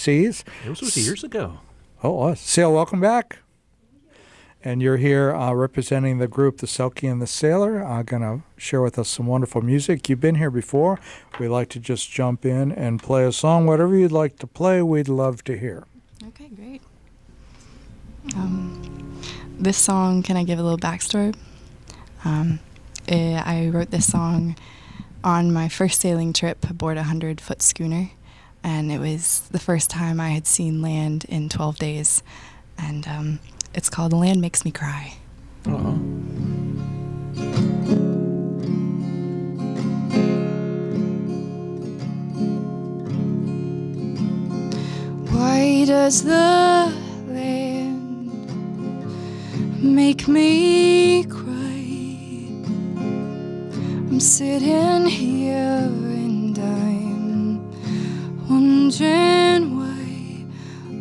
seas. It was years ago. Oh, Sail, welcome back. And you're here representing the group, the Selkie the Sailor. Going to share with us some wonderful music. You've been here before. We'd like to just jump in and play a song. Whatever you'd like to play, we'd love to hear. Okay, great. This song, can I give a little backstory? I wrote this song on my first sailing trip aboard a 100-foot schooner, and it was the first time I had seen land in 12 days, and it's called "The Land Makes Me Cry." Uh-huh. Why does the land make me cry? I'm sitting here and I'm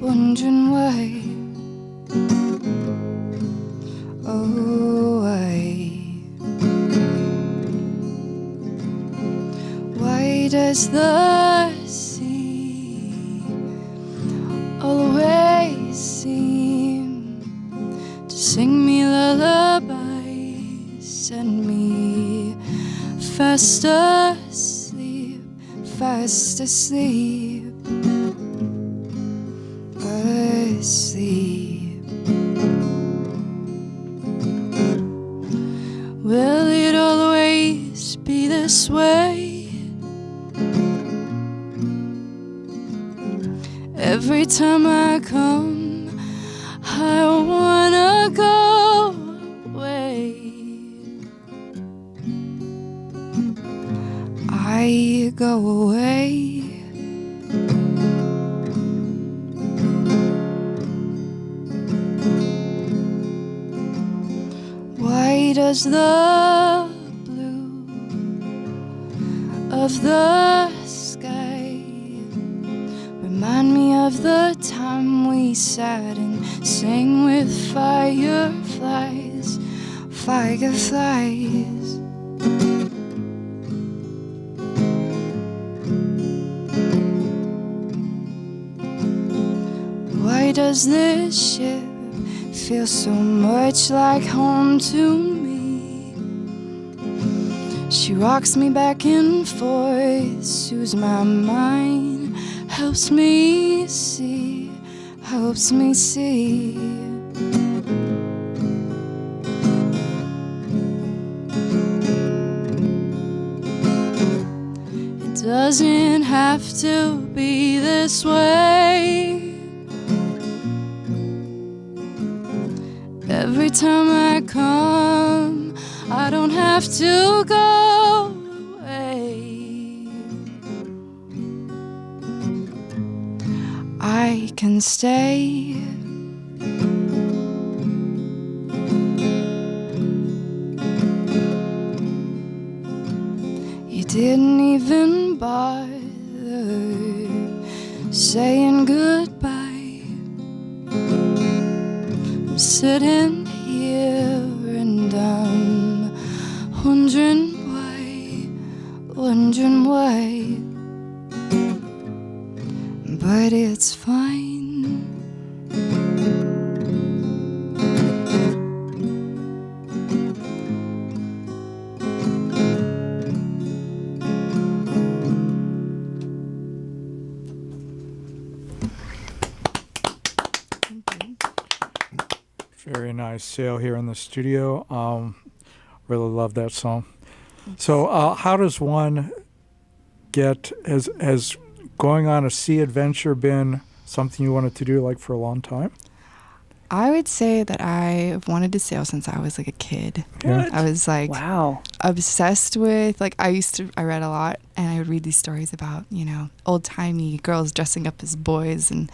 wondering why. Oh, why does the sea always seem to sing me lullabies, send me fast asleep, asleep. Will it always be this way? Every time I come, I wanna go away. I go away. Why does the blue of the sky remind me of the time we sat and sang with fireflies? Why does this ship feel so much like home to me? She rocks me back and forth, soothes my mind, helps me see. It doesn't have to be this way. Every time I come, I don't have to go away. I can stay. You didn't even bother saying goodbye. I'm sitting here and I'm wondering why, but it's fine. Very nice. Sail here in the studio. Really love that song. So how does one get, has going on a sea adventure been something you wanted to do like for a long time? I would say that I've wanted to sail since I was like a kid. Yeah. I was like Wow. obsessed with, like, I read a lot, and I would read these stories about, old timey girls dressing up as boys and,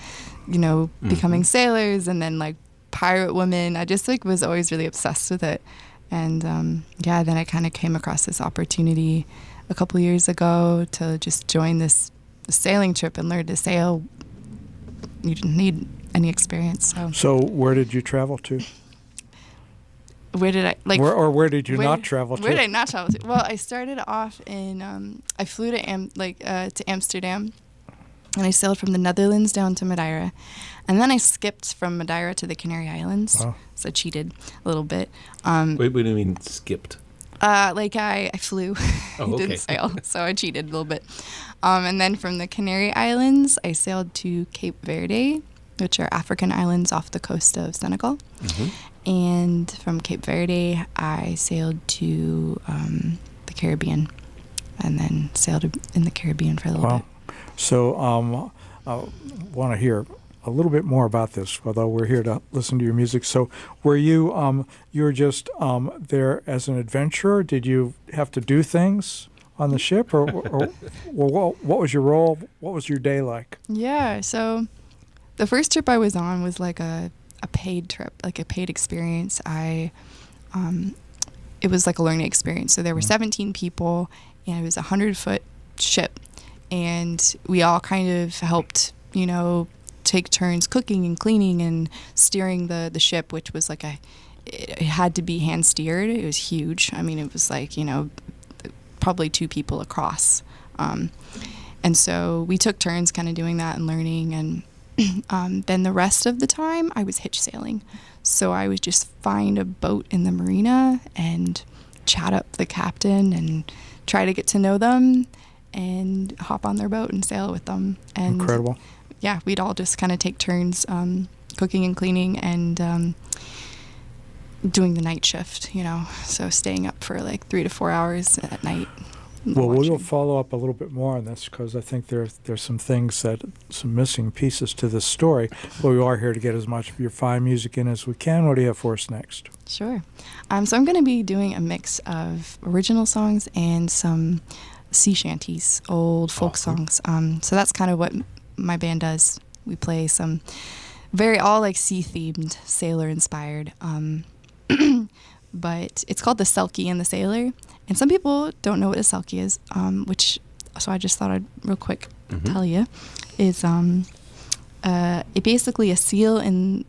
becoming sailors, and then like pirate women. I just like was always really obsessed with it. And then I kind of came across this opportunity a couple years ago to just join this sailing trip and learn to sail. You didn't need any experience. So where did you travel to? Where did I like? Where did you not travel to? Where did I not travel to? Well, I started off in I flew to Amsterdam, And I sailed from the Netherlands down to Madeira. And then I skipped from Madeira to the Canary Islands. Wow. So I cheated a little bit. Wait, what do you mean skipped? Like I flew. Oh, I okay. didn't sail. So I cheated a little bit. And then from the Canary Islands, I sailed to Cape Verde, which are African islands off the coast of Senegal. Mm-hmm. And from Cape Verde, I sailed to the Caribbean, and then sailed in the Caribbean for a little bit. So I want to hear a little bit more about this, although we're here to listen to your music. So were you you were just there as an adventurer? Did you have to do things on the ship, or what was your role? What was your day like? Yeah, so the first trip I was on was like a paid trip, like a paid experience. It was like a learning experience. So there were 17 people, and it was a 100-foot ship, and we all kind of helped, take turns cooking and cleaning and steering the ship, which was like it had to be hand steered. It was huge. I mean, it was like, probably 2 people across. And so we took turns kind of doing that and learning. And then the rest of the time I was hitch sailing. So I would just find a boat in the marina and chat up the captain and try to get to know them and hop on their boat and sail with them. And Incredible. Yeah, we'd all just kind of take turns cooking and cleaning and doing the night shift, so staying up for like 3 to 4 hours at night. Well, watching. we'll follow up a little bit more on this because I think there's some things some missing pieces to this story. But we are here to get as much of your fine music in as we can. What do you have for us next? Sure. So I'm going to be doing a mix of original songs and some sea shanties, old folk songs. So that's kind of what my band does. We play some all like sea-themed, sailor-inspired. But it's called the Selkie and the Sailor. And some people don't know what a Selkie is, so I just thought I'd real quick tell you, is it basically a seal in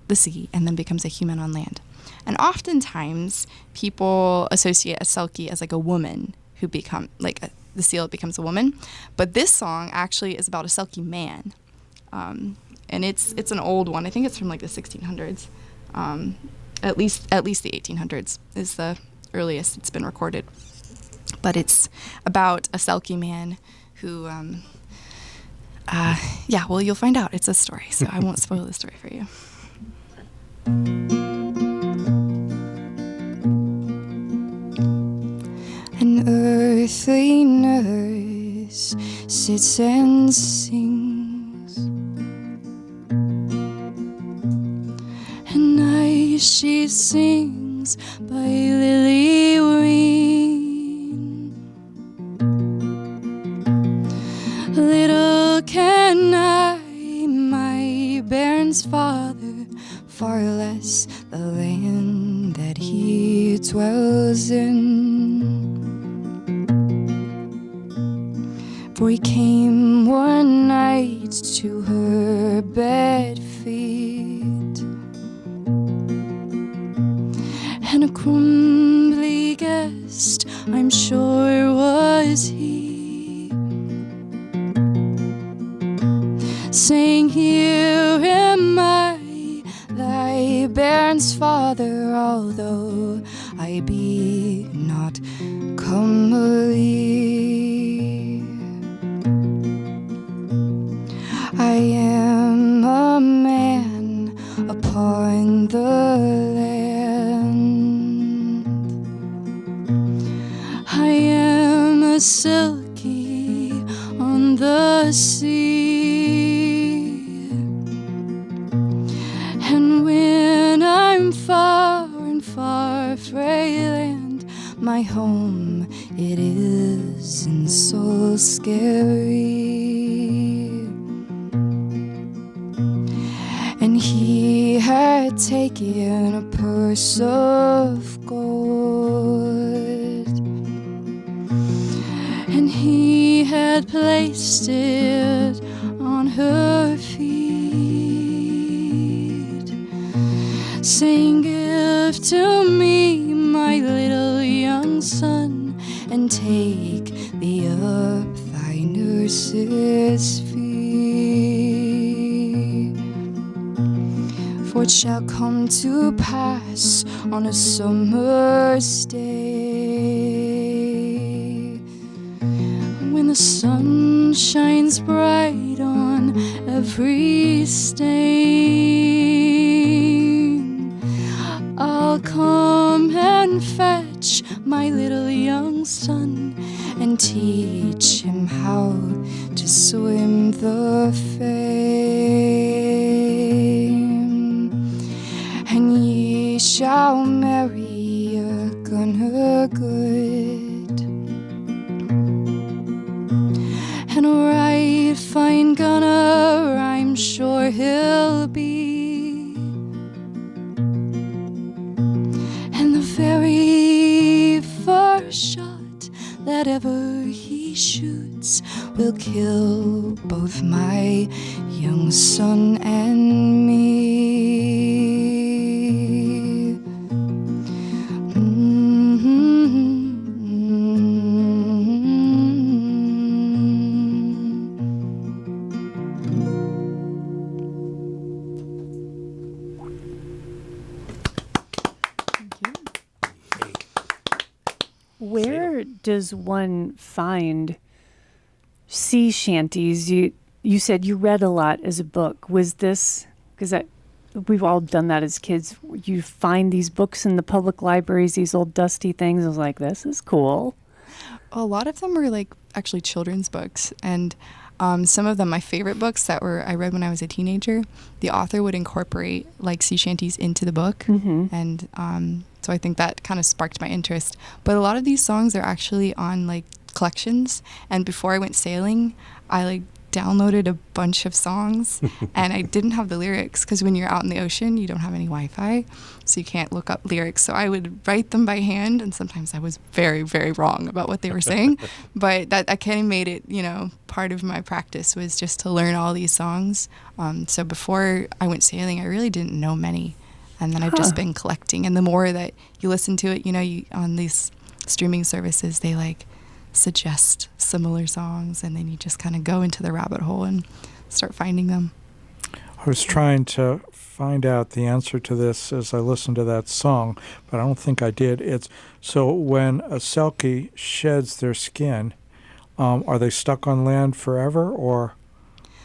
the sea and then becomes a human on land. And oftentimes people associate a Selkie as like a woman who become, the seal becomes a woman. But this song actually is about a Selkie man. And it's an old one. I think it's from like the 1600s. At least the 1800s is the earliest it's been recorded. But it's about a Selkie man who, you'll find out. It's a story, so I won't spoil the story for you. An earthly nurse sits and sings, and night she sings by Lily Ween. Little can I, my bairn's father, far less the land that he dwells in. For he came one night to her bed feet, and a crumbly guest, I'm sure, was he, saying, "Here am I, thy bairn's father, although I be not comely. I am a man upon the land. I am a Selkie on the sea. And when I'm far in far frae land, my home it is in so scary." And he had taken a purse of gold, and he had placed it on her feet, saying, "Give to me, my little young son, and take thee up thy nurse's feet." shall come to pass on a summer's day, when the sun shines bright on every stain. I'll come and fetch my little young son and teach him how to swim the fame. And ye shall marry a gunner good, and a right fine gunner I'm sure he'll be. And the very first shot that ever he shoots will kill both my young son and me. Where does one find sea shanties? You said you read a lot as a book. Was this, because we've all done that as kids, you find these books in the public libraries, these old dusty things. I was like, this is cool. A lot of them were like actually children's books, and some of them, my favorite books that I read when I was a teenager, the author would incorporate like sea shanties into the book, and so I think that kind of sparked my interest. But a lot of these songs are actually on like collections, and before I went sailing, I like downloaded a bunch of songs and I didn't have the lyrics because when you're out in the ocean you don't have any Wi-Fi, so you can't look up lyrics, so I would write them by hand, and sometimes I was very, very wrong about what they were saying. But that kind of made it, part of my practice was just to learn all these songs. So before I went sailing I really didn't know many, and then I've just been collecting, and the more that you listen to it, you on these streaming services they like suggest similar songs, and then you just kind of go into the rabbit hole and start finding them. I was trying to find out the answer to this as I listened to that song, but I don't think I did. It's so when a Selkie sheds their skin, are they stuck on land forever, or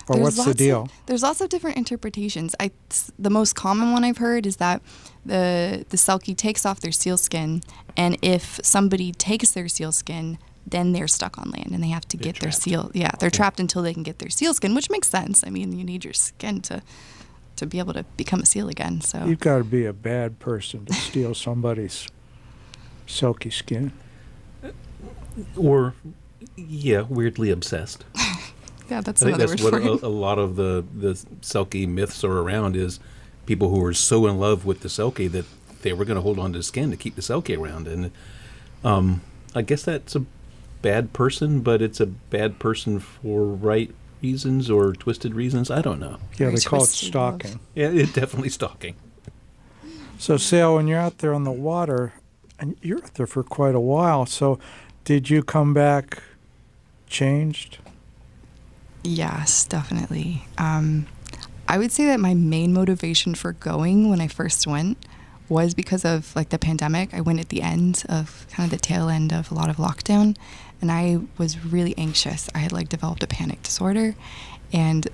what's the deal? There's lots of different interpretations. The most common one I've heard is that the Selkie takes off their sealskin, and if somebody takes their sealskin, then they're stuck on land and they have to get their seal. Yeah, they're trapped until they can get their sealskin, which makes sense. I mean, you need your skin to be able to become a seal again. So you've got to be a bad person to steal somebody's Selkie skin. Or, weirdly obsessed. Yeah, that's I think another that's word what for it. a lot of the Selkie myths are around, is people who are so in love with the Selkie that they were going to hold on to the skin to keep the Selkie around. And I guess that's a bad person, but it's a bad person for right reasons or twisted reasons. I don't know. Yeah, Very they call it twisted stalking. love. Yeah, it's definitely stalking. So, Sail, when you're out there on the water, and you're out there for quite a while, so did you come back changed? Yes, definitely. I would say that my main motivation for going when I first went was because of like the pandemic. I went at the end of kind of the tail end of a lot of lockdown, and I was really anxious. I had like developed a panic disorder, and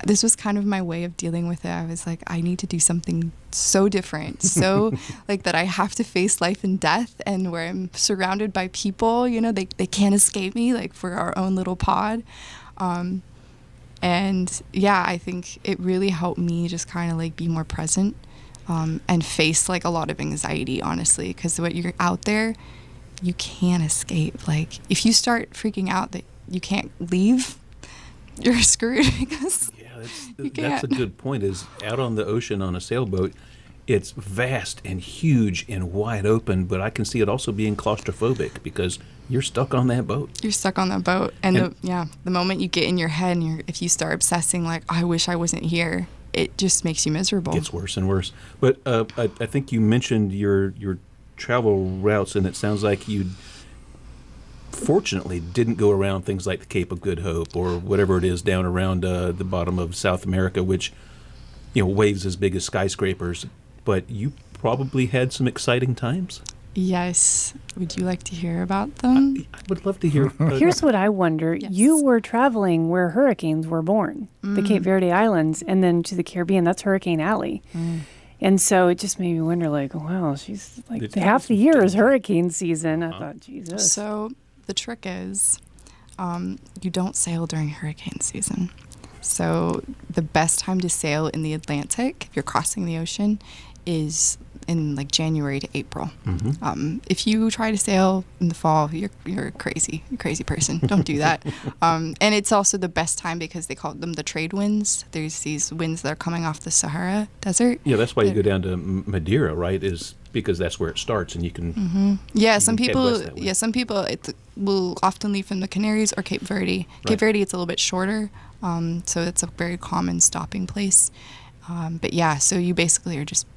this was kind of my way of dealing with it. I was like, I need to do something so different, so like that I have to face life and death, and where I'm surrounded by people, they can't escape me, like for our own little pod. And yeah, I think it really helped me just kind of like be more present, and face like a lot of anxiety, honestly, because when you're out there, you can't escape. Like if you start freaking out that you can't leave, you're screwed because that's a good point, is out on the ocean on a sailboat, it's vast and huge and wide open, but I can see it also being claustrophobic because you're stuck on that boat. You're stuck on that boat. And the moment you get in your head and if you start obsessing like, I wish I wasn't here, it just makes you miserable. It gets worse and worse. But I think you mentioned your travel routes, and it sounds like you fortunately didn't go around things like the Cape of Good Hope or whatever it is down around the bottom of South America, which waves as big as skyscrapers, but you probably had some exciting times. Yes. Would you like to hear about them? I would love to hear. Here's what I wonder. Yes. You were traveling where hurricanes were born, the Cape Verde Islands, and then to the Caribbean. That's Hurricane Alley. And so it just made me wonder, like, wow, she's like, It's half the year is hurricane season. I thought, Jesus. So the trick is you don't sail during hurricane season. So the best time to sail in the Atlantic, if you're crossing the ocean, is in like January to April. If you try to sail in the fall, you're a crazy person. Don't do that. And it's also the best time because they call them the trade winds. There's these winds that are coming off the Sahara Desert. Yeah, that's why you go down to Madeira, right? Is because that's where it starts, and you can. Yeah, some can head people. west that way. Yeah, some people will often leave from the Canaries or Cape Verde. Cape Right. Verde, it's a little bit shorter, so it's a very common stopping place. But yeah, so you basically are just,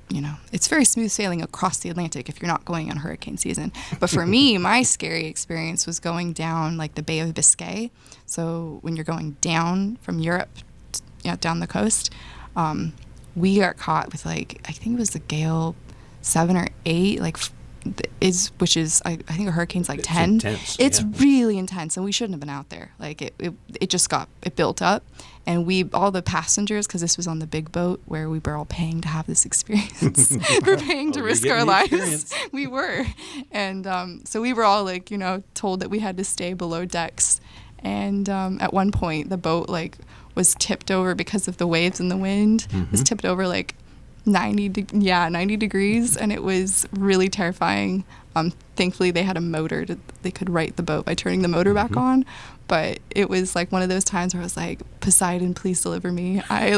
it's very smooth sailing across the Atlantic if you're not going on hurricane season. But for me, my scary experience was going down like the Bay of Biscay. So when you're going down from Europe, down the coast, we got caught with I think it was the gale 7 or 8, which is I think a hurricane's like It's 10. intense, It's yeah. really intense, and we shouldn't have been out there. It just built up, and all the passengers, because this was on the big boat where we were all paying to have this experience. We're paying to Oh, you're risk getting our the lives. experience. We were, and so we were all told that we had to stay below decks, and at one point the boat was tipped over because of the waves and the wind. It was tipped over 90 degrees, and it was really terrifying. Thankfully they had a motor they could right the boat by turning the motor back on, but it was one of those times where I was like, Poseidon, please deliver me. I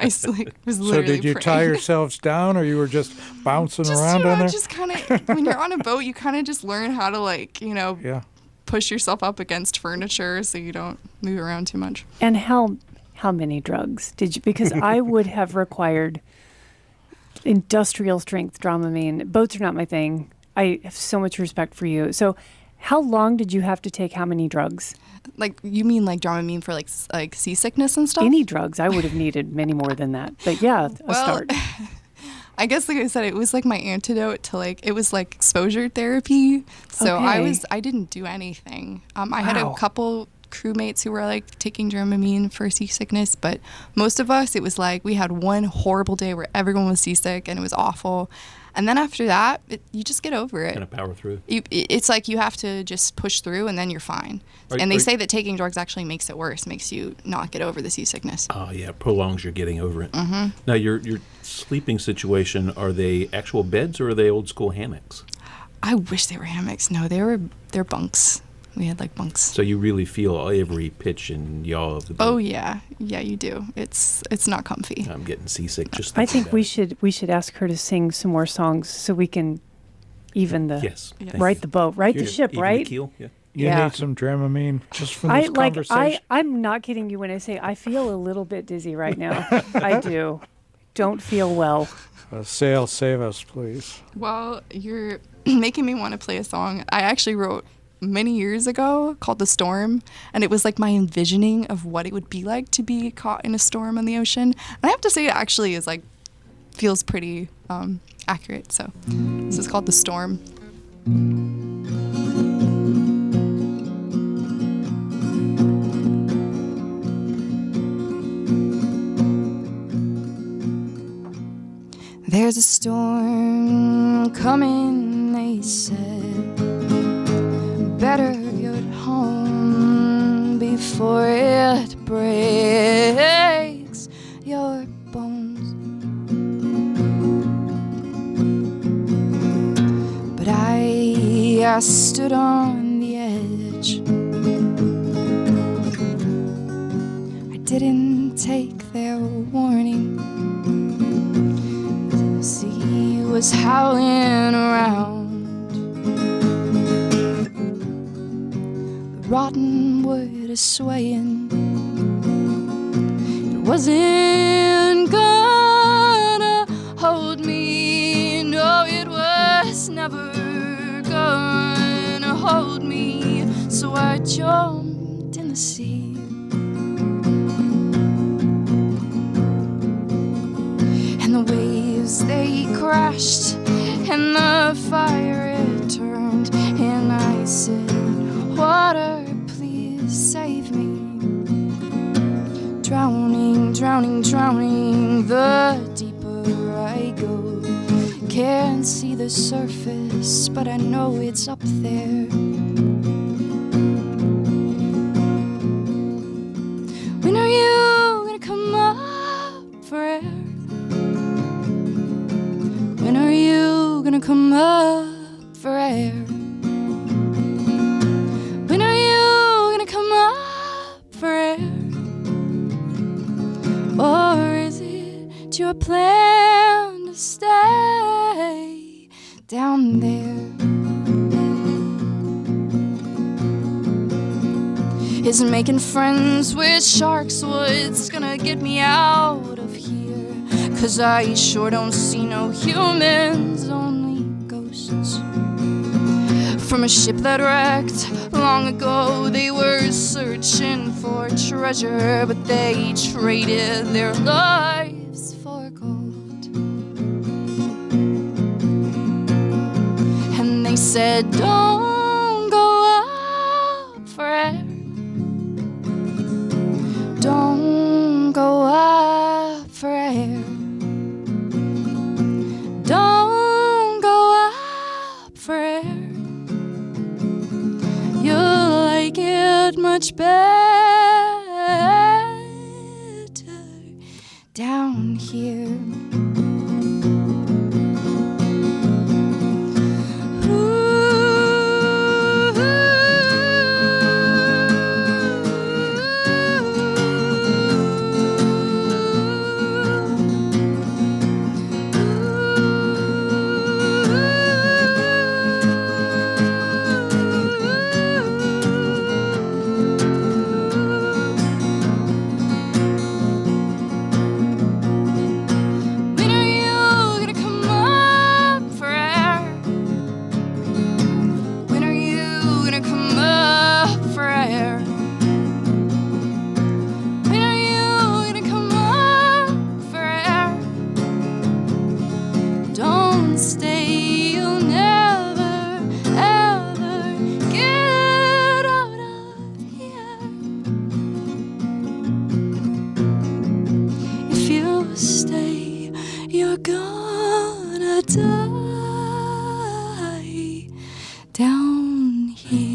was literally So did you tie praying. yourselves down, or you were just bouncing Just, around on there? just kind of when you're on a boat, you kind of just learn how to Yeah. push yourself up against furniture so you don't move around too much. And how many drugs did you? Because I would have required industrial strength Dramamine. Boats are not my thing. I have so much respect for you. So how long did you have to take how many drugs? You mean Dramamine for seasickness and stuff? Any drugs? I would have needed many more than that. But yeah, a start. I guess I said, it was my antidote to it was exposure therapy. So Okay. I didn't do anything. I had Wow. a couple crewmates who were taking Dramamine for seasickness, but most of us, it was we had one horrible day where everyone was seasick and it was awful. And then after that, you just get over it. Kind of power through. It's you have to just push through and then you're fine. And they say that taking drugs actually makes it worse, makes you not get over the seasickness. Oh yeah, prolongs your getting over it. Now your sleeping situation, are they actual beds or are they old school hammocks? I wish they were hammocks. No, they're bunks. We had bunks. So you really feel every pitch and yaw of the boat. Oh yeah, you do. It's not comfy. I'm getting seasick just I thinking think about we should ask her to sing some more songs so we can even the Yes. Yes. thank right you. the boat, right the Even- ship, even right? The keel? Yeah. You Yeah. need some Dramamine just from this conversation. I'm not kidding you when I say I feel a little bit dizzy right now. I do. Don't feel well. Sail, save us, please. Well, you're making me want to play a song I actually wrote many years ago called The Storm, and it was my envisioning of what it would be like to be caught in a storm on the ocean. And I have to say it actually is feels pretty accurate. So this is called The Storm. There's a storm coming, they said. Better get home before it breaks your bones. But I stood on the edge. I didn't take their warning. The sea was howling around. The rotten wood is swaying. It wasn't gonna hold me. No, it was never gonna hold me. So I jumped in the sea. ships they crashed, and the fire it turned, and I said, water, please save me. Drowning, drowning, drowning, the deeper I go. Can't see the surface, but I know it's up there. When are you gonna come up for air? When are you gonna come up for air? When are you gonna come up for air? Or is it your plan to stay down there? Is making friends with sharks what's gonna get me out of here? 'Cause I sure don't see no humans, only ghosts. From a ship that wrecked long ago, they were searching for treasure, but they traded their lives for gold. And they said, don't go up for air. Don't go up for air. Don't go up for air. You'll like it much better down here. Die down here.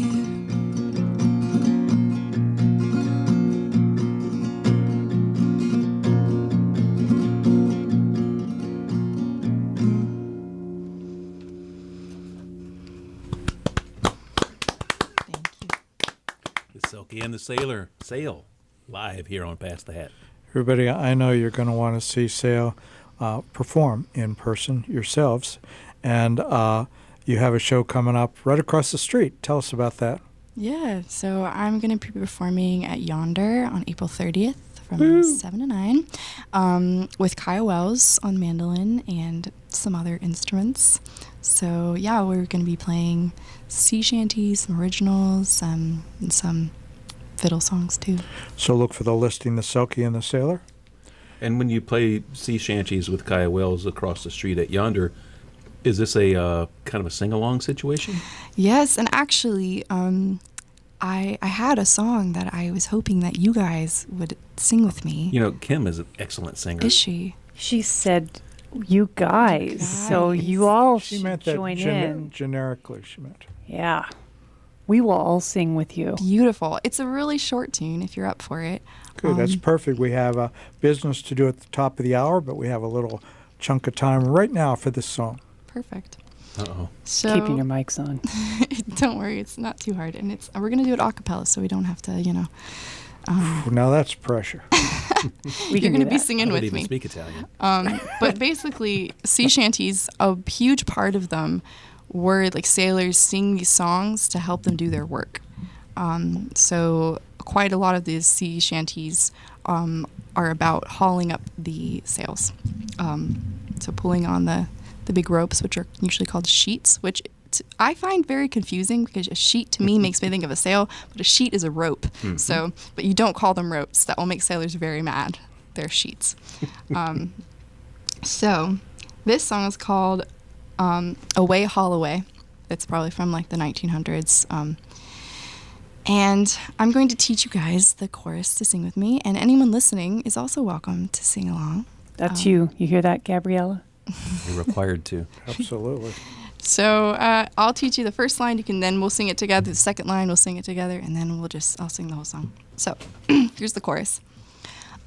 The Selkie and the Sailor sail live here on Pass the Hat. Everybody, I know you're going to want to see Sail perform in person yourselves, and you have a show coming up right across the street. Tell us about that. Yeah, so I'm going to be performing at Yonder on April 30th from 7 to 9 with Kaya Wells on mandolin and some other instruments. So, yeah, we're going to be playing sea shanties, some originals, and some fiddle songs, too. So look for the listing, The Selkie and the Sailor. And when you play sea shanties with Kaya Wells across the street at Yonder, is this a kind of a sing-along situation? Yes, and actually, I had a song that I was hoping that you guys would sing with me. You know, Kim is an excellent singer. Is she? She said, "You guys," so you all She should meant that join in. generically, she meant. Yeah, we will all sing with you. Beautiful. It's a really short tune if you're up for it. Good, that's perfect. We have business to do at the top of the hour, but we have a little chunk of time right now for this song. Perfect. Uh-oh. So Keeping your mics on. don't worry, it's not too hard, and we're gonna do it a cappella, so we don't have to, Now that's pressure. you're can gonna do be that. singing I don't with even me. speak Italian. But basically, sea shanties, a huge part of them were like sailors sing these songs to help them do their work. So quite a lot of these sea shanties are about hauling up the sails. So pulling on the big ropes, which are usually called sheets, which I find very confusing because a sheet to me makes me think of a sail, but a sheet is a rope. Mm-hmm. So, but you don't call them ropes. That will make sailors very mad. They're sheets. So This song is called Away Holloway. It's probably from like the 1900s. And I'm going to teach you guys the chorus to sing with me, and anyone listening is also welcome to sing along. That's you. You hear that, Gabriella? You're required to. Absolutely. So I'll teach you the first line. We'll sing it together. The second line, we'll sing it together, and then I'll sing the whole song. So here's the chorus.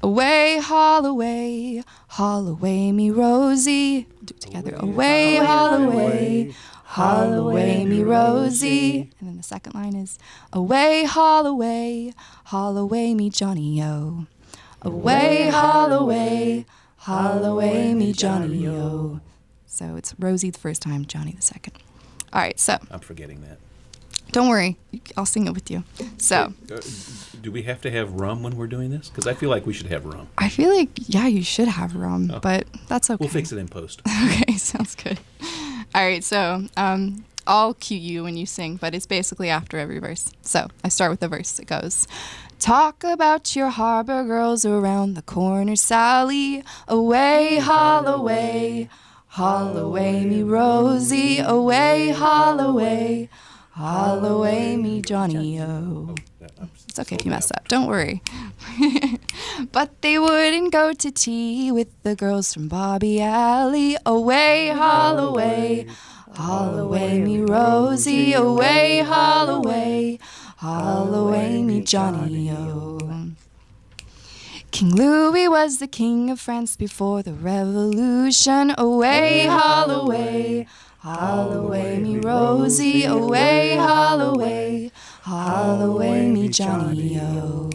Away, Holloway, Holloway, me Rosie. We'll do it together. Away, Holloway, Holloway, me Rosie. And then the second line is Away, Holloway, Holloway, me Johnny-O. Away, Holloway, Holloway, me Johnny-O. So it's Rosie the first time, Johnny the second. All right, so I'm forgetting that. don't worry, I'll sing it with you. So Do we have to have rum when we're doing this? Because I feel like we should have rum. I feel like, yeah, you should have rum, but that's okay. We'll fix it in post. Okay, sounds good. All right, so I'll cue you when you sing, but it's basically after every verse. So I start with the verse. It goes, talk about your harbor girls around the corner, Sally. Away, Holloway, Holloway, me Rosie. Away, Holloway, Holloway, me Johnny-O. It's okay if you mess up. Don't worry. But they wouldn't go to tea with the girls from Bobby Alley. Away, Holloway, Holloway, me Rosie. Away, Holloway, Holloway, me Johnny-O. King Louis was the king of France before the revolution. Away, Holloway, Holloway, me Rosie. Away, Holloway, Holloway, me Johnny-O.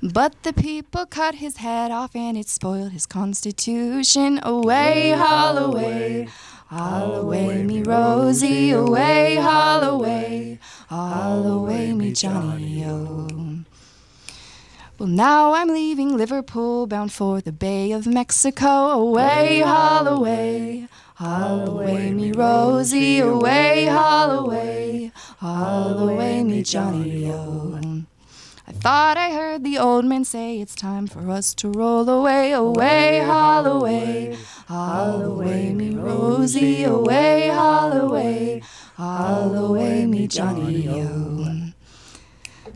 But the people cut his head off and it spoiled his constitution. Away, Holloway, Holloway, me Rosie. Away, Holloway, Holloway, me Johnny-O. Well, now I'm leaving Liverpool, bound for the Bay of Mexico. Away, Holloway, Holloway, me Rosie. Away, Holloway, Holloway, me Johnny-O. I thought I heard the old man say it's time for us to roll away. Away, Holloway, Holloway, me Rosie. Away, Holloway, Holloway, me Johnny-O.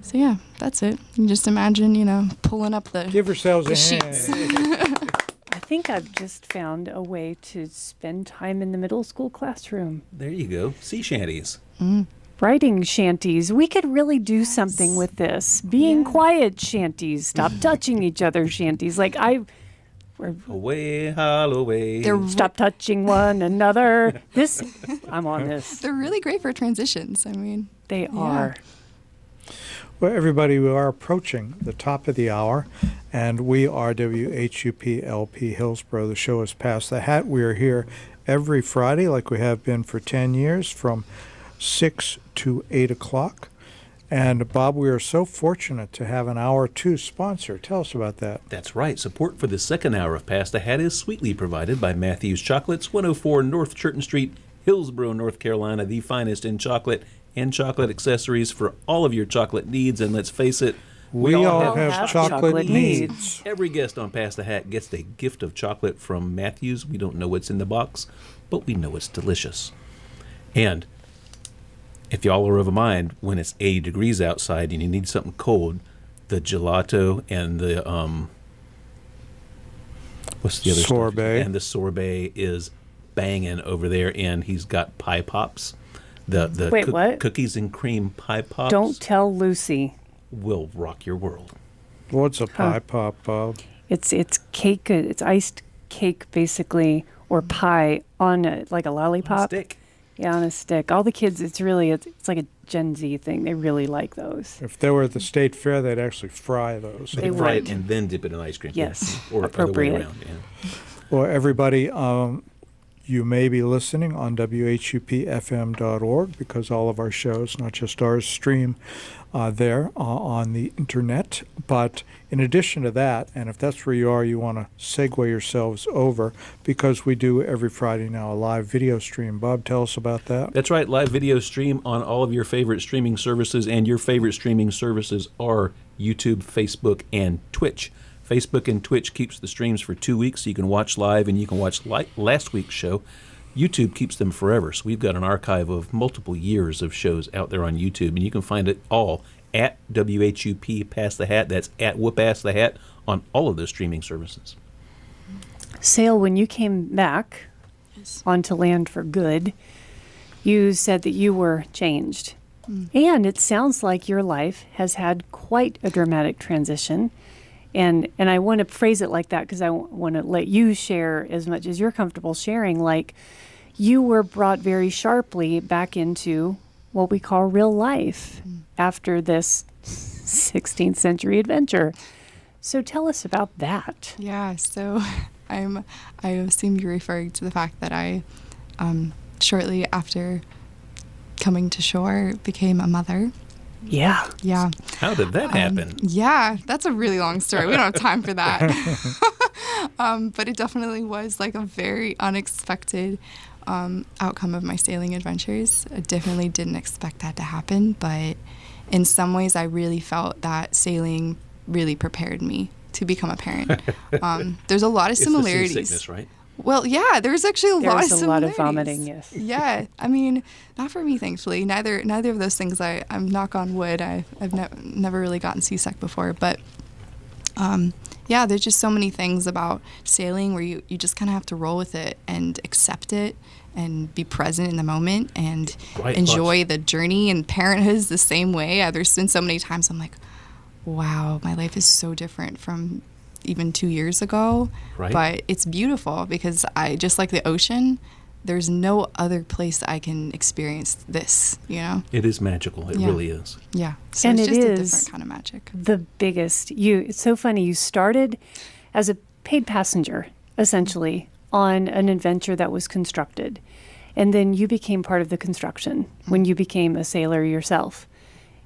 So yeah, that's it. You just imagine, pulling up the Give yourselves the a sheets. hand. I think I've just found a way to spend time in the middle school classroom. There you go. Sea shanties. Writing shanties. We could really do something with this. Being quiet shanties. Stop touching each other shanties. Away, Holloway. Stop touching one another. I'm on this. They're really great for transitions. I mean, They are. Well, everybody, we are approaching the top of the hour, and we are WHUP-LP Hillsborough. The show is Past the Hat. We are here every Friday, like we have been for 10 years, from 6 to 8 o'clock. And, Bob, we are so fortunate to have an Hour 2 sponsor. Tell us about that. That's right. Support for the second hour of Past the Hat is sweetly provided by Matthews Chocolates, 104 North Churton Street, Hillsborough, North Carolina, the finest in chocolate and chocolate accessories for all of your chocolate needs. And let's face it, We all have have chocolate chocolate needs. needs. every guest on Past the Hat gets a gift of chocolate from Matthews. We don't know what's in the box, but we know it's delicious. And if y'all are of a mind, when it's 80 degrees outside and you need something cold, the gelato and the what's the other stuff? Sorbet. And the sorbet is banging over there. And he's got pie pops. The Wait, what? Cookies and cream pie pops Don't tell Lucy. will rock your world. What's a pie pop, Bob? It's cake. It's iced cake, basically, or pie on like a lollipop. Stick. Yeah, on a stick. All the kids, it's like a Gen Z thing. They really like those. If they were at the state fair, they'd actually fry those. They Fry would. it and then dip it in ice cream. Yes, Or other way appropriate. around. Yeah. Well, everybody, you may be listening on WHUPFM.org because all of our shows, not just ours, stream there on the internet. But in addition to that, and if that's where you are, you want to segue yourselves over because we do every Friday now a live video stream. Bob, tell us about that. That's right, live video stream on all of your favorite streaming services, and your favorite streaming services are YouTube, Facebook, and Twitch. Facebook and Twitch keeps the streams for 2 weeks, so you can watch live and you can watch last week's show. YouTube keeps them forever, so we've got an archive of multiple years of shows out there on YouTube, and you can find it all at WHUP Pass the Hat. That's at Whoop Ass the Hat on all of those streaming services. Sail, when you came back onto land for good, you said that you were changed. And it sounds like your life has had quite a dramatic transition. And I want to phrase it like that because I want to let you share as much as you're comfortable sharing. Like, you were brought very sharply back into what we call real life after this 16th century adventure. So tell us about that. Yeah, so I assume you're referring to the fact that I, shortly after coming to shore, became a mother. Yeah. Yeah. How did that happen? Yeah, that's a really long story. We don't have time for that. But it definitely was like a very unexpected outcome of my sailing adventures. I definitely didn't expect that to happen, but in some ways I really felt that sailing really prepared me to become a parent. There's a lot of similarities. It's the seasickness, right? Well, yeah, there's actually a lot of There's a lot of vomiting, yes. Yeah, I mean, not for me, thankfully. Neither of those things. I'm knock on wood. I've never really gotten seasick before, but yeah, there's just so many things about sailing where you just kind of have to roll with it and accept it and be present in the moment and enjoy the journey. And parenthood is the same way. There's been so many times I'm like, wow, my life is so different from even 2 years ago, right. But it's beautiful because I just like the ocean. There's no other place I can experience this, you know? It is magical. It really is. Yeah. So And it's it just a is different kind of magic. the biggest. It's so funny. You started as a paid passenger, essentially, on an adventure that was constructed. And then you became part of the construction when you became a sailor yourself.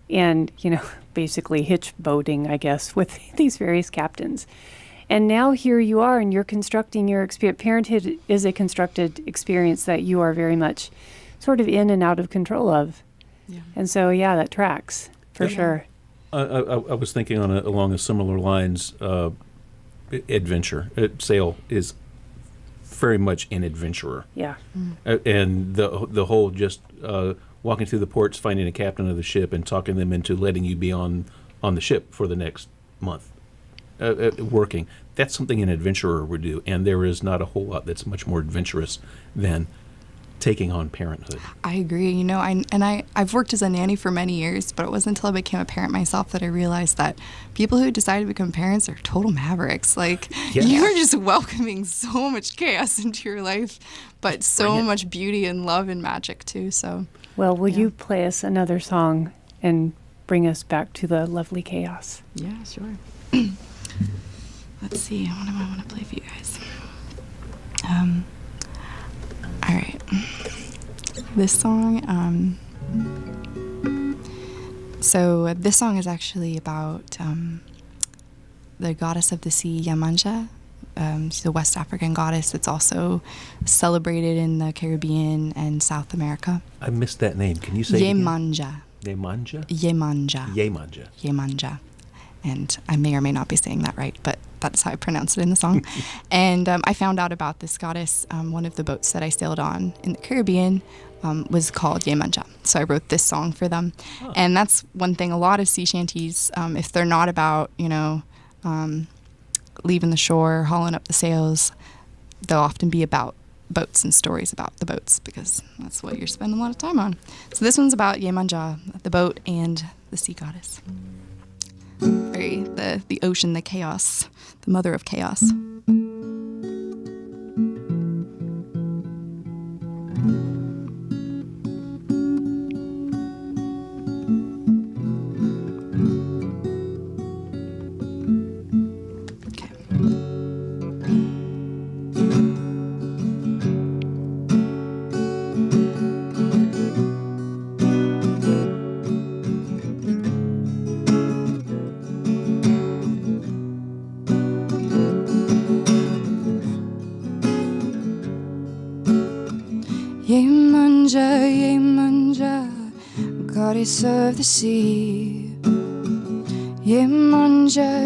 And, basically hitch boating, I guess, with these various captains. And now here you are, and you're constructing your experience. Parenthood is a constructed experience that you are very much sort of in and out of control of. Yeah. And so, yeah, that tracks for sure. I was thinking along a similar lines. Adventure. Sail is very much an adventurer. Yeah. And the whole just walking through the ports, finding a captain of the ship, and talking them into letting you be on the ship for the next month, working. That's something an adventurer would do, and there is not a whole lot that's much more adventurous than taking on parenthood. I agree. I've worked as a nanny for many years, but it wasn't until I became a parent myself that I realized that people who decide to become parents are total mavericks. Like, you're just welcoming so much chaos into your life, but so much beauty and love and magic too. So, Well, will you play us another song and bring us back to the lovely chaos? yeah, sure. Let's see. What do I want to play for you guys? All right. This song, so this song is actually about the goddess of the sea, Yemanja. She's a West African goddess that's also celebrated in the Caribbean and South America. I missed that name. Can you say it again? Yemanja. Yemanja? Yemanja. Yemanja. Yemanja. And I may or may not be saying that right, but that's how I pronounce it in the song. And I found out about this goddess. One of the boats that I sailed on in the Caribbean was called Yemanja. So I wrote this song for them. Oh. And that's one thing, a lot of sea shanties, if they're not about, leaving the shore, hauling up the sails, they'll often be about boats and stories about the boats because that's what you're spending a lot of time on. So this one's about Yemanja, the boat, and the sea goddess. The ocean, the chaos, the mother of chaos. Yemanja, Yemanja, goddess of the sea. Yemanja,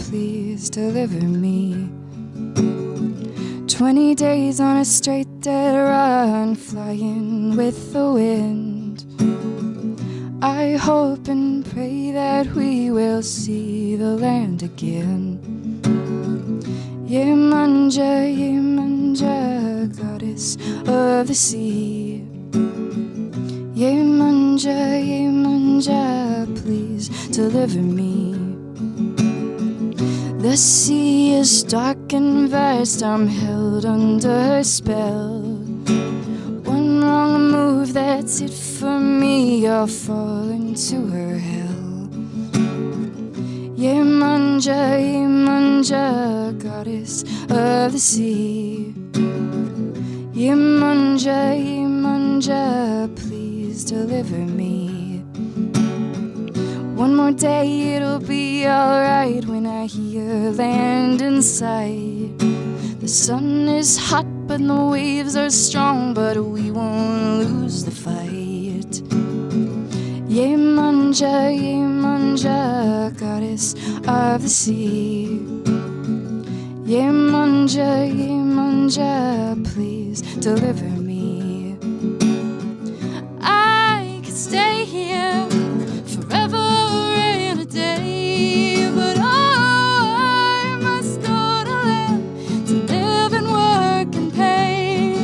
please deliver me. 20 days on a straight dead run, flying with the wind. I hope and pray that we will see the land again. Yemanja, Yemanja, goddess of the sea. Yemanja, Yemanja, please deliver me. The sea is dark and vast, I'm held under a spell. One wrong move, that's it for me, I'll fall into her hell. Yemanja, Yemanja, goddess of the sea. Yemanja, Yemanja, please deliver me. One more day, it'll be alright when I hear land in sight. The sun is hot, but the waves are strong, but we won't lose the fight. Yemanja, Yemanja, goddess of the sea. Yemanja, Yemanja, please deliver me. I could stay here forever and a day, but I must go to land to live and work and pay.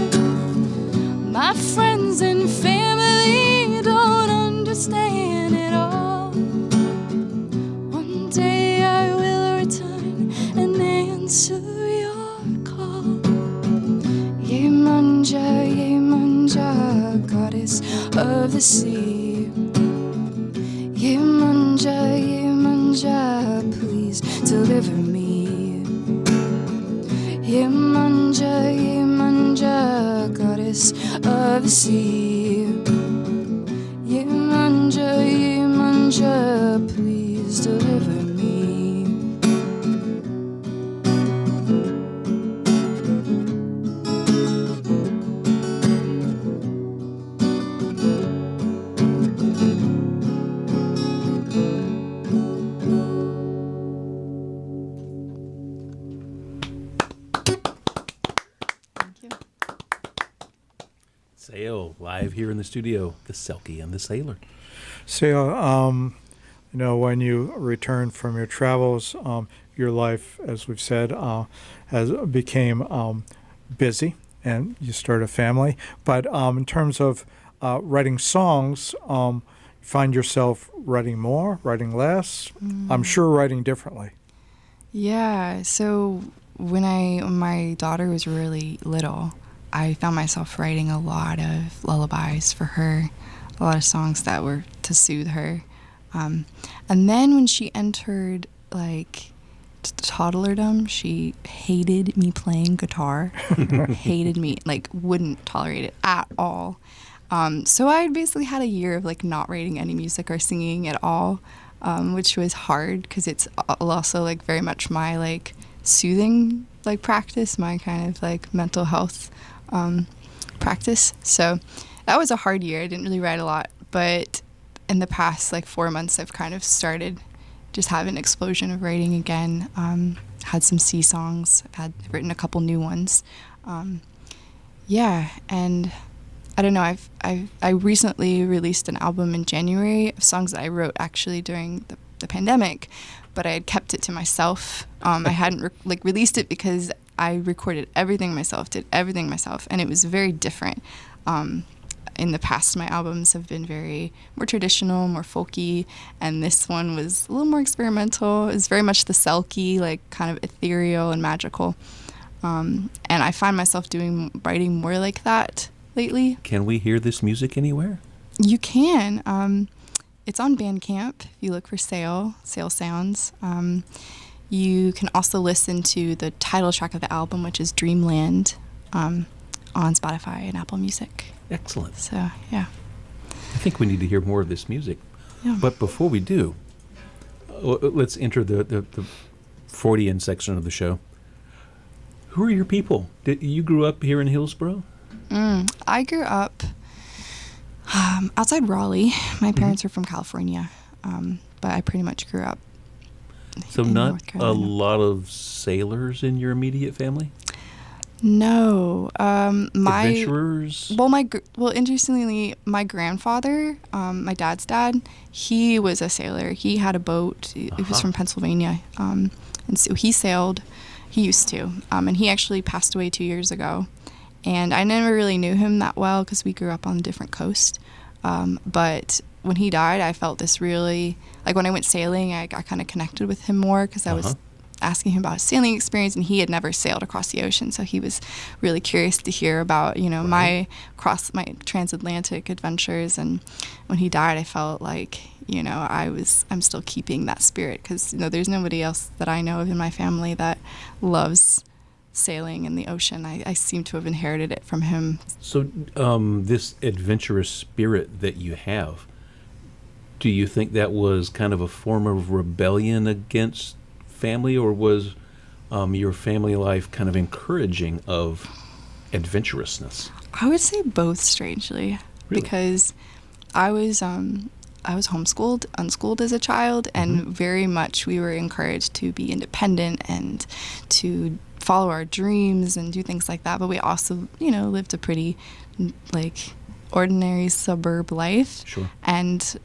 My friends and family don't understand it all. One day I will return and answer your call. Yemanja, Yemanja, goddess of the sea. Yemanja, Yemanja, please deliver me. Yemanja, Yemanja, goddess of the sea. Yemanja, Yemanja, please deliver me. Thank you. Sail, live here in the studio, the Selkie and the Sailor. So, when you return from your travels, your life, as we've said, has became busy, and you start a family. But in terms of writing songs, find yourself writing more, writing less? I'm sure writing differently. Yeah, so when my daughter was really little, I found myself writing a lot of lullabies for her, a lot of songs that were to soothe her. And then when she entered toddlerdom, she hated me playing guitar, hated me, wouldn't tolerate it at all. So I basically had a year of not writing any music or singing at all, which was hard because it's also very much my soothing practice, my kind of mental health practice. So that was a hard year. I didn't really write a lot, but in the past 4 months I've kind of started just having an explosion of writing again. Had some sea songs. I've written a couple new ones. Yeah, and I don't know, I recently released an album in January of songs that I wrote actually during the pandemic, but I had kept it to myself. I hadn't released it because I recorded everything myself, did everything myself, and it was very different. In the past, my albums have been more traditional, more folky, and this one was a little more experimental. It was very much the Selkie, kind of ethereal and magical. And I find myself writing more like that lately. Can we hear this music anywhere? You can. It's on Bandcamp. If you look for Sail Sounds. You can also listen to the title track of the album, which is Dreamland, on Spotify and Apple Music. Excellent. So, yeah. I think we need to hear more of this music. Yeah. But before we do, let's enter the Freudian section of the show. Who are your people? You grew up here in Hillsborough? I grew up outside Raleigh. My parents are from California, but I pretty much grew up So in not North a Carolina. lot of sailors in your immediate family? No, my Adventurers? well, interestingly, my grandfather, my dad's dad, he was a sailor. He had a boat. He was Uh-huh. from Pennsylvania, and so he sailed. He used to, and he actually passed away 2 years ago. And I never really knew him that well because we grew up on a different coast. But when he died, I felt this really, like when I went sailing, I kind of connected with him more because I was Uh-huh. asking him about his sailing experience, and he had never sailed across the ocean, so he was really curious to hear about, you know, Right. my transatlantic adventures. And when he died, I felt like, you know, I'm still keeping that spirit because, you know, there's nobody else that I know of in my family that loves sailing in the ocean. I seem to have inherited it from him. So, this adventurous spirit that you have, do you think that was kind of a form of rebellion against family, or was your family life kind of encouraging of adventurousness? I would say both, strangely, Really? because I was homeschooled, unschooled as a child, and very much we were encouraged to be independent and to follow our dreams and do things like that. But we also, you know, lived a pretty like ordinary suburb life. Sure. And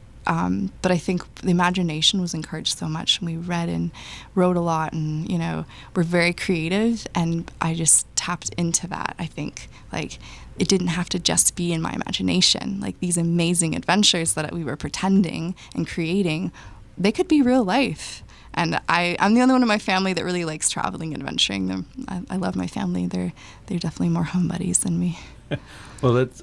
but I think the imagination was encouraged so much, and we read and wrote a lot, and, you know, we're very creative, and I just tapped into that. I think, like, it didn't have to just be in my imagination. Like, these amazing adventures that we were pretending and creating, they could be real life. And I'm the only one in my family that really likes traveling and adventuring. I love my family. They're definitely more home buddies than me. Well, that's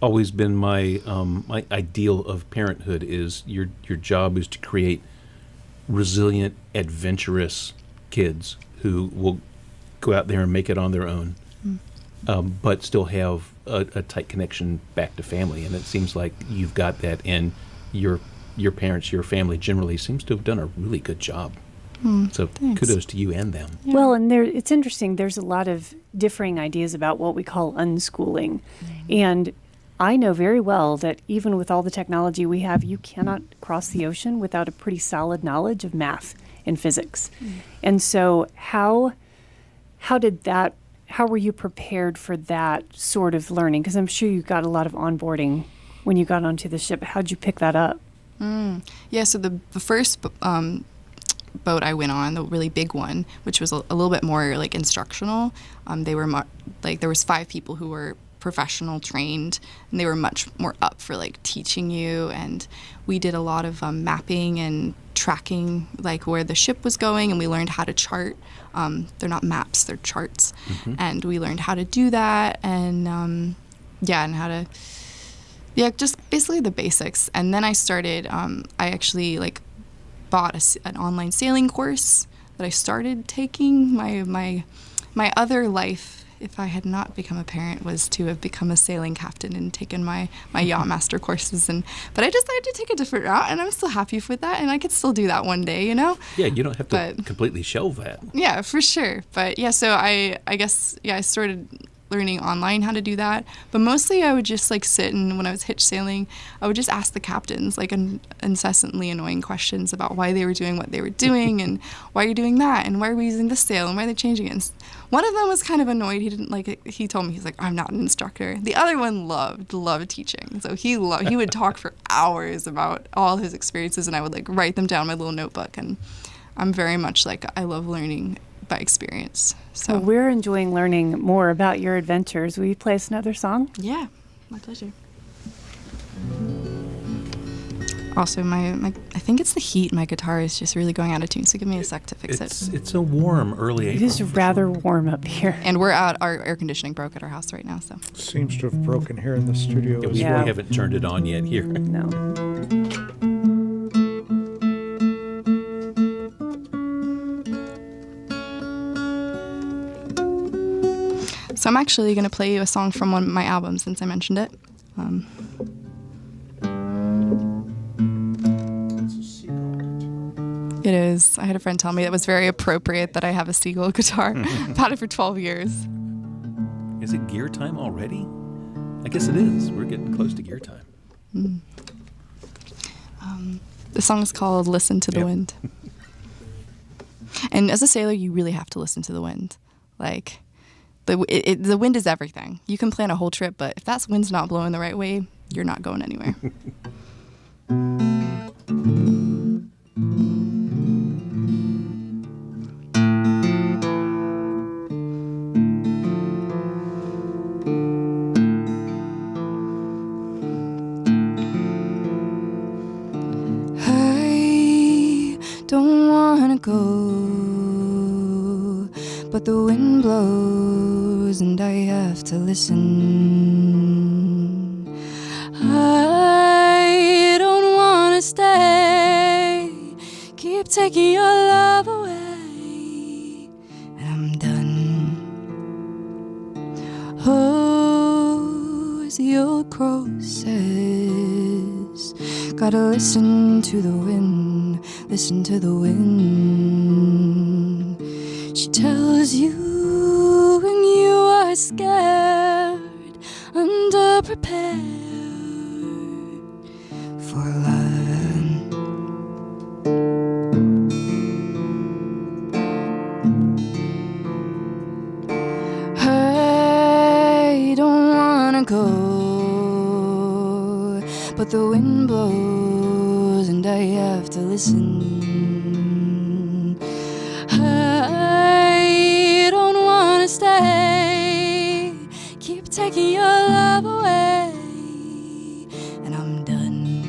always been my my ideal of parenthood. Is your job is to create resilient, adventurous kids who will go out there and make it on their own, but still have a tight connection back to family. And it seems like you've got that, and your parents, your family generally seems to have done a really good job. So Thanks. kudos to you and them. Yeah. Well, and it's interesting. There's a lot of differing ideas about what we call unschooling. And I know very well that even with all the technology we have, you cannot cross the ocean without a pretty solid knowledge of math and physics. And so how were you prepared for that sort of learning? Because I'm sure you got a lot of onboarding when you got onto the ship. How'd you pick that up? Yeah, so the first boat I went on, the really big one, which was a little bit more like instructional, they were there was 5 people who were professional trained, and they were much more up for like teaching you. And we did a lot of mapping and tracking, like where the ship was going, and we learned how to chart. They're not maps, they're charts. And we learned how to do that, and and how to just basically the basics. And then I started, I actually like bought an online sailing course that I started taking. My other life, if I had not become a parent, was to have become a sailing captain and taken my yacht master courses. But I decided to take a different route, and I'm still happy with that, and I could still do that one day, you know? Yeah, you don't have to But- completely shelve that. Yeah, for sure. But yeah, so I guess, I started learning online how to do that. But mostly I would just like sit, and when I was hitch sailing, I would just ask the captains like incessantly annoying questions about why they were doing what they were doing and why you're doing that and why are we using this sail and why are they changing it. And one of them was kind of annoyed. He didn't like it. He told me, he's like, I'm not an instructor. The other one loved teaching. So he would talk for hours about all his experiences, and I would like write them down in my little notebook. And I'm very much like, I love learning by experience. So Well, we're enjoying learning more about your adventures. Will you play us another song? yeah, my pleasure. Also, I think it's the heat. My guitar is just really going out of tune, so give me a sec to fix it. It's a warm early It April. is rather warm up here. And we're out. Our air conditioning broke at our house right now, so. Seems to have broken here in the studio as We Yeah. haven't turned it on yet here. No. So I'm actually going to play you a song from one of my albums since I mentioned it. It is. I had a friend tell me that was very appropriate that I have a seagull guitar. I've had it for 12 years. Is it gear time already? I guess it is. We're getting close to gear time. The song is called Listen to the Yep. Wind. And as a sailor, you really have to listen to the wind. Like, the wind is everything. You can plan a whole trip, but if that wind's not blowing the right way, you're not going anywhere. I don't wanna go, but the wind blows and I have to listen. I don't wanna stay, keep taking your love away, and I'm done. Oh, as the old crow says, gotta listen to the wind, listen to the wind. She tells you when you are scared, underprepared for love. I don't wanna go, but the wind blows and I have to listen. I don't wanna stay, keep taking your love away, and I'm done.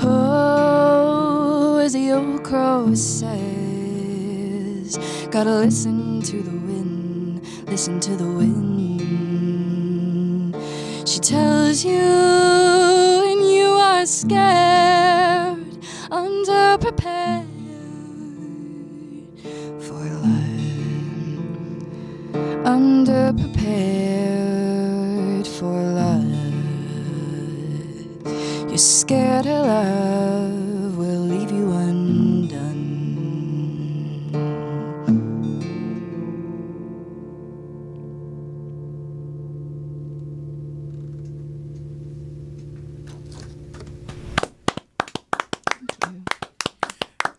Oh, as the old crow says, gotta listen to the wind, listen to the wind. She tells you when you are scared, underprepared for love, underprepared for love. You're scared of love will leave you undone.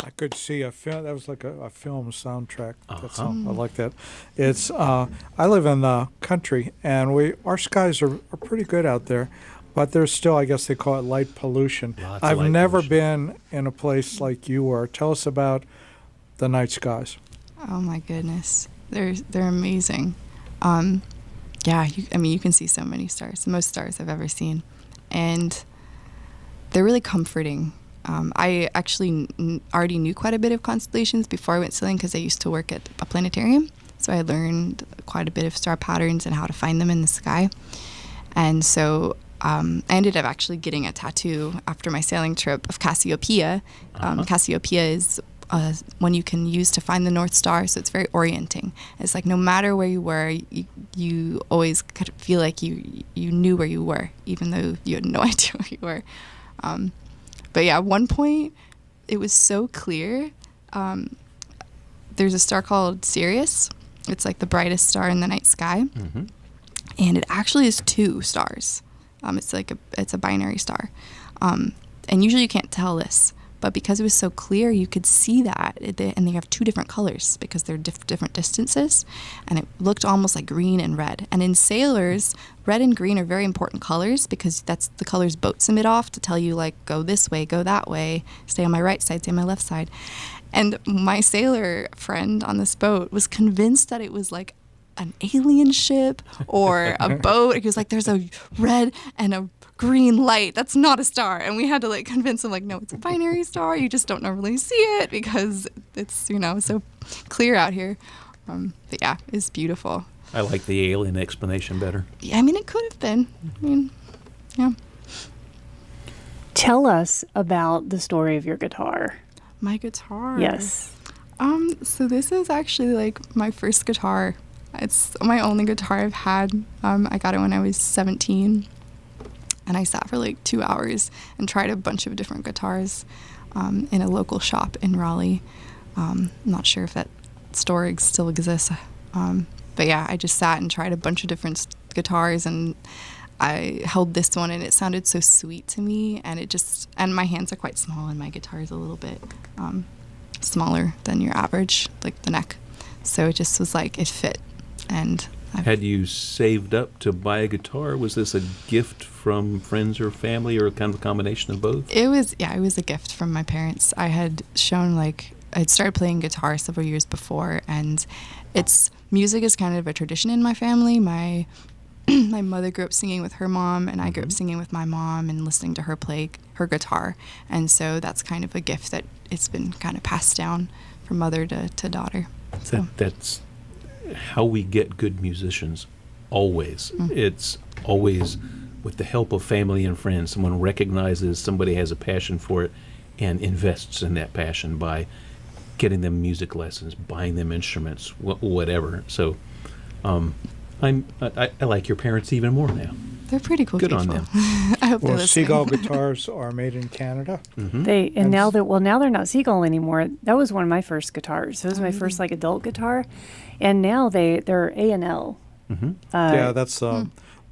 I could see a film. That was like a film soundtrack. That's Uh-huh. all. I like that. It's. I live in the country, and our skies are pretty good out there, but there's still, I guess they call it light pollution. Lots of I've light never pollution. been in a place like you were. Tell us about the night skies. Oh my goodness, they're amazing. Yeah, you can see so many stars, the most stars I've ever seen, and they're really comforting. I actually already knew quite a bit of constellations before I went sailing because I used to work at a planetarium, so I learned quite a bit of star patterns and how to find them in the sky. And so I ended up actually getting a tattoo after my sailing trip of Cassiopeia. Cassiopeia is one you can use to find the North Star, so it's very orienting. It's like no matter where you were, you always could feel like you knew where you were, even though you had no idea where you were. But yeah, at one point, it was so clear. There's a star called Sirius. It's like the brightest star in the night sky. Mm-hmm. And it actually is two stars. It's a binary star. And usually you can't tell this. But because it was so clear, you could see that. And they have two different colors because they're different distances. And it looked almost like green and red. And in sailors, red and green are very important colors because that's the colors boats emit off to tell you, like, go this way, go that way, stay on my right side, stay on my left side. And my sailor friend on this boat was convinced that it was like an alien ship or a boat. He was like, there's a red and a green light. That's not a star. And we had to like convince him, like, no, it's a binary star. You just don't normally see it because it's, so clear out here. But yeah, it's beautiful. I like the alien explanation better. Yeah, it could have been. Yeah. Tell us about the story of your guitar. My guitar. Yes. So this is actually like my first guitar. It's my only guitar I've had. I got it when I was 17. And I sat for like 2 hours and tried a bunch of different guitars in a local shop in Raleigh. I'm not sure if that store still exists. But yeah, I just sat and tried a bunch of different guitars, and I held this one and it sounded so sweet to me, and and my hands are quite small and my guitar is a little bit smaller than your average, like the neck. So it just was like, it fit. And Had you saved up to buy a guitar? Was this a gift from friends or family, or kind of a combination of both? it was a gift from my parents. I had I'd started playing guitar several years before, and music is kind of a tradition in my family. My my mother grew up singing with her mom, and I grew up singing with my mom and listening to her play her guitar. And so that's kind of a gift that it's been kind of passed down from mother to daughter. So. That's how we get good musicians, always. It's always with the help of family and friends. Someone recognizes somebody has a passion for it and invests in that passion by getting them music lessons, buying them instruments, whatever. So I like your parents even more now. They're pretty cool Good people. on them. I hope they're Well, listening. Seagull guitars are made in Canada. Now they're not Seagull anymore. That was one of my first guitars. It was my first like adult guitar, and now they're A&L. Yeah, that's the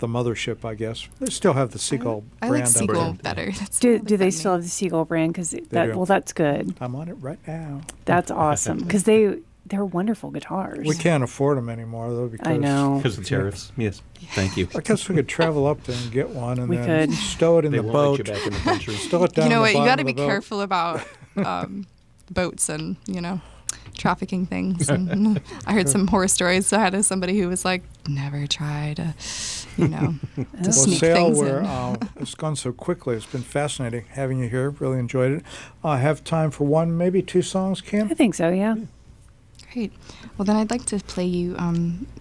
mothership, I guess. They still have the Seagull I brand. like Seagull under it. better. Do they still have the Seagull brand? Because do. that's good. I'm on it right now. That's awesome. Because they're wonderful guitars. We can't afford them anymore, though, because I know. Because of tariffs. Yes. Thank you. I guess we could travel up there and get one and We then could. stow it in They the won't boat. let you back in the country. Stow it down You know in what? the You got bottom to of be the boat. careful about boats and trafficking things. And I heard some horror stories. So I had somebody who was like, "Never try to, to Well, sneak Sail, things where in." it's gone so quickly. It's been fascinating having you here. Really enjoyed it. I have time for one, maybe two songs, Kim? I think so. Yeah. Great. Well, then I'd like to play you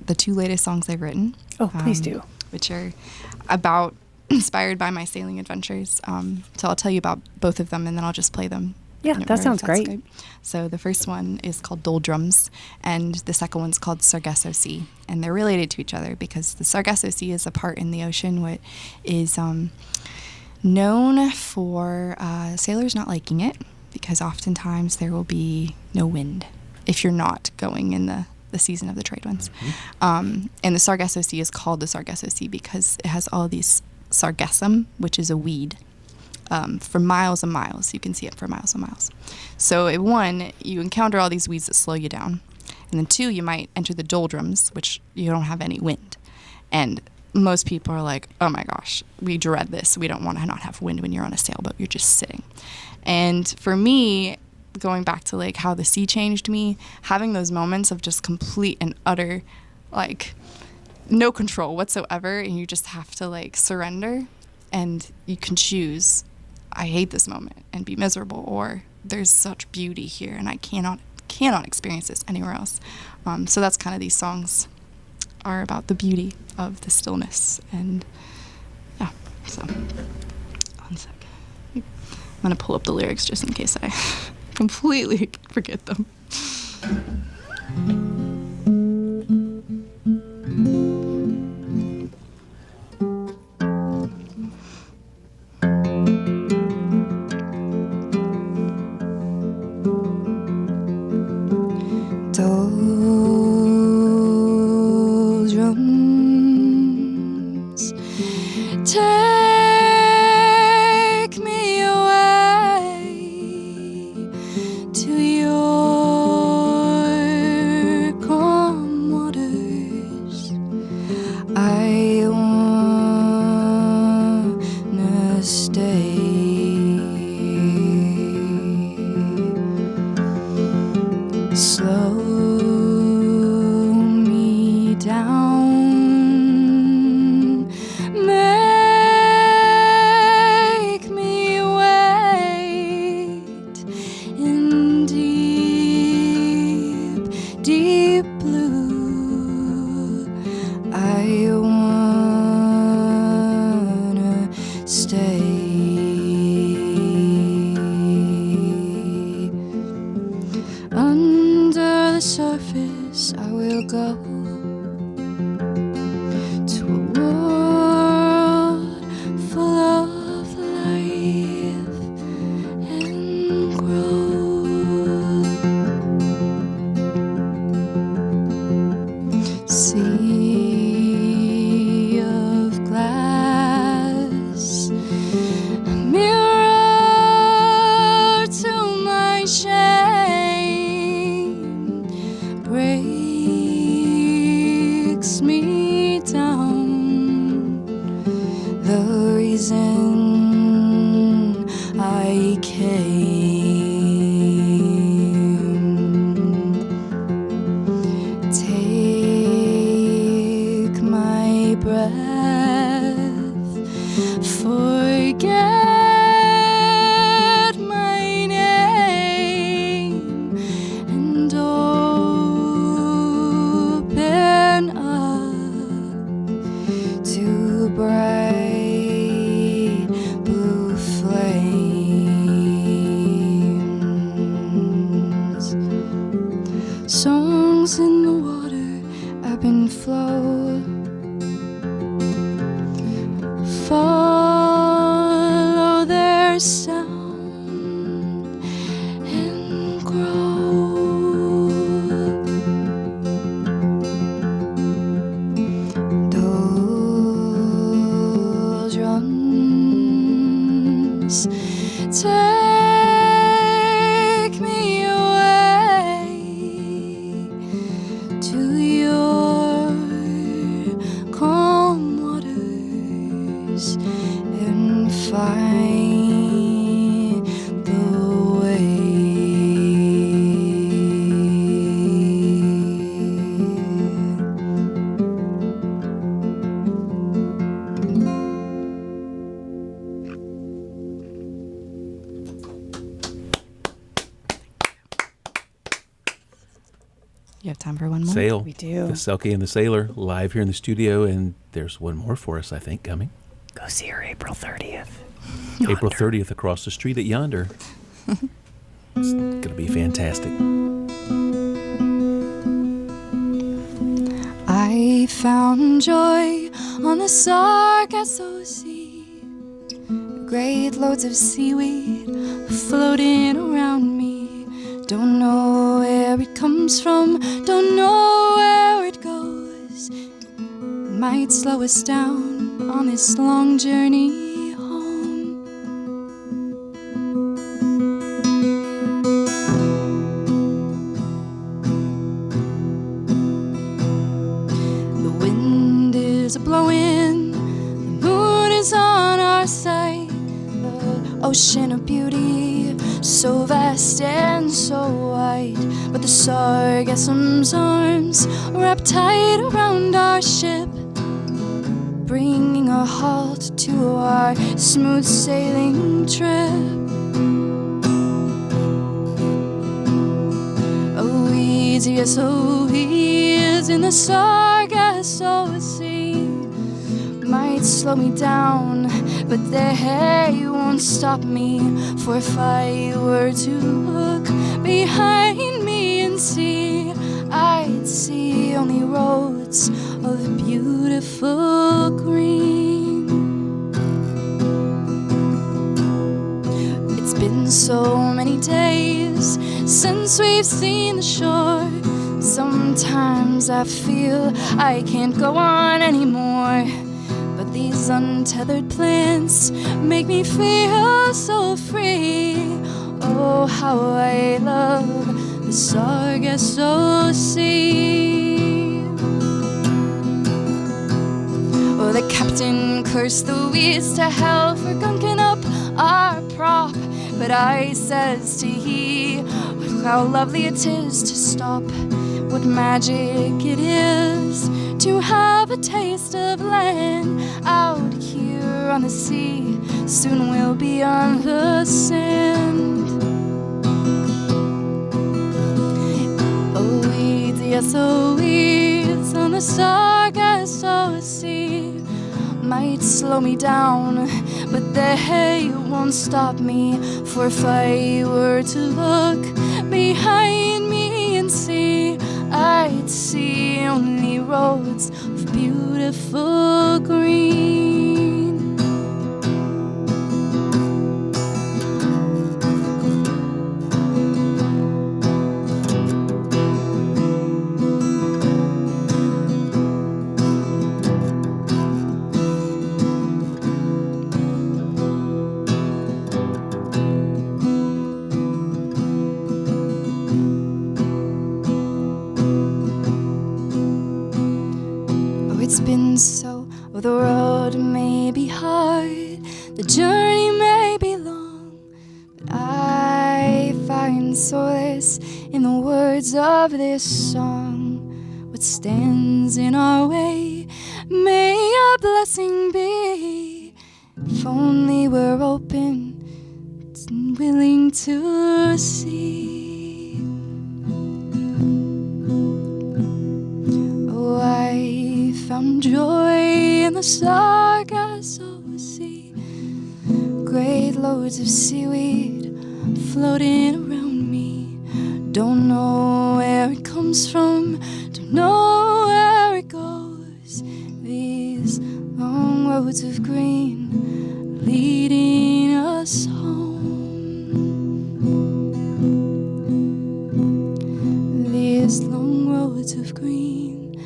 the two latest songs I've written. Oh, please do. Which are inspired by my sailing adventures. So I'll tell you about both of them, and then I'll just play them. Yeah, in that order, sounds if that's great. good. So the first one is called Doldrums, and the second one's called Sargasso Sea. And they're related to each other because the Sargasso Sea is a part in the ocean what is known for sailors not liking it, because oftentimes there will be no wind if you're not going in the season of the trade winds. And the Sargasso Sea is called the Sargasso Sea because it has all these sargassum, which is a weed, for miles and miles. You can see it for miles and miles. So one, you encounter all these weeds that slow you down. And then two, you might enter the doldrums, which you don't have any wind. And most people are like, oh my gosh, we dread this. We don't want to not have wind when you're on a sailboat. You're just sitting. And for me, going back to like how the sea changed me, having those moments of just complete and utter like no control whatsoever, and you just have to like surrender, and you can choose, I hate this moment and be miserable, or there's such beauty here and I cannot experience this anywhere else. So that's kind of, these songs are about the beauty of the stillness. And yeah, so one sec. I'm gonna pull up the lyrics just in case I completely forget them. Doldrums, take me away to your calm waters. I wanna stay. Slow me down, make me wait in deep, deep blue. I wanna stay. Under the surface I will go to a world full of life and growth. Sea of glass songs in the water, ebb and flow. Follow their sound and grow. Those drums take me away to your calm waters and find the way. You have time for one more? Sail. We do. The Selkie and the Sailor live here in the studio, and there's one more for us, I think, coming. Go see her April 30th. April 30th across the street at Yonder. It's going to be fantastic. I found joy on the Sargasso Sea. Great loads of seaweed floating around me. Don't know where it comes from, don't know where it goes. Might slow us down on this long journey home. The wind is blowing, the moon is on our side. The ocean of beauty, so vast and so wide. But the Sargasso's arms wrap tight around our ship, bringing a halt to our smooth sailing trip. Oh, easy, yes, oh, easy in the Sargasso Sea. Might slow me down, but they won't stop me. For if I were to look behind me and see, I'd see only roads of beautiful green. It's been so many days since we've seen the shore. Sometimes I feel I can't go on anymore, but these untethered plants make me feel so free. Oh, how I love the Sargasso Sea. Oh, the captain cursed the weeds to hell for gunking up our prop, but I says to he, how lovely it is to stop. What magic it is to have a taste of land out here on the sea. Soon we'll be on the sand. Oh, weeds, yes, oh, weeds on the Sargasso Sea. Might slow me down, but they won't stop me. For if I were to look behind me and see, I'd see only roads of beautiful green. It's been so, oh, the road may be hard, the journey may be long, but I find solace in the words of this song. What stands in our way may a blessing be, if only we're open and willing to see. Oh, I found joy in the Sargasso Sea. Great loads of seaweed floating around me. Don't know where it comes comes from, don't know where it goes. These long roads of green leading us home. These long roads of green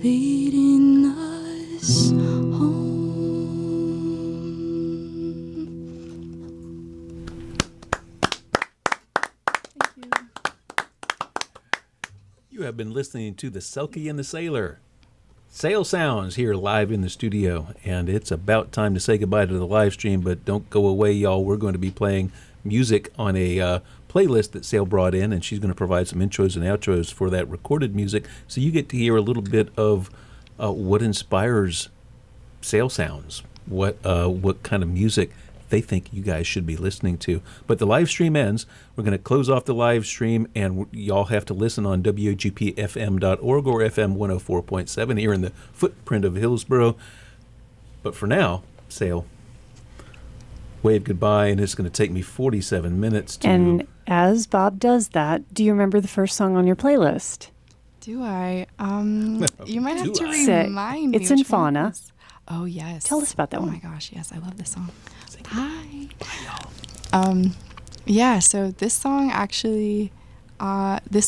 leading us home. You have been listening to the Selkie and the Sailor. Sail Sounds here live in the studio, and it's about time to say goodbye to the live stream, but don't go away, y'all. We're going to be playing music on a playlist that Sail brought in, and she's going to provide some intros and outros for that recorded music, so you get to hear a little bit of what inspires Sail Sounds, what kind of music they think you guys should be listening to. But the live stream ends. We're going to close off the live stream, and y'all have to listen on WGPFM.org or FM 104.7 here in the footprint of Hillsboro. But for now, Sail, wave goodbye, and it's going to take me 47 minutes to... And as Bob does that, do you remember the first song on your playlist? Do I? You might have to Say, remind me. it's in which one it Fauna. is. Oh, yes. Tell us about that one. one. Oh, my gosh. Yes, I love this song. Bye. Yeah, so this song actually, this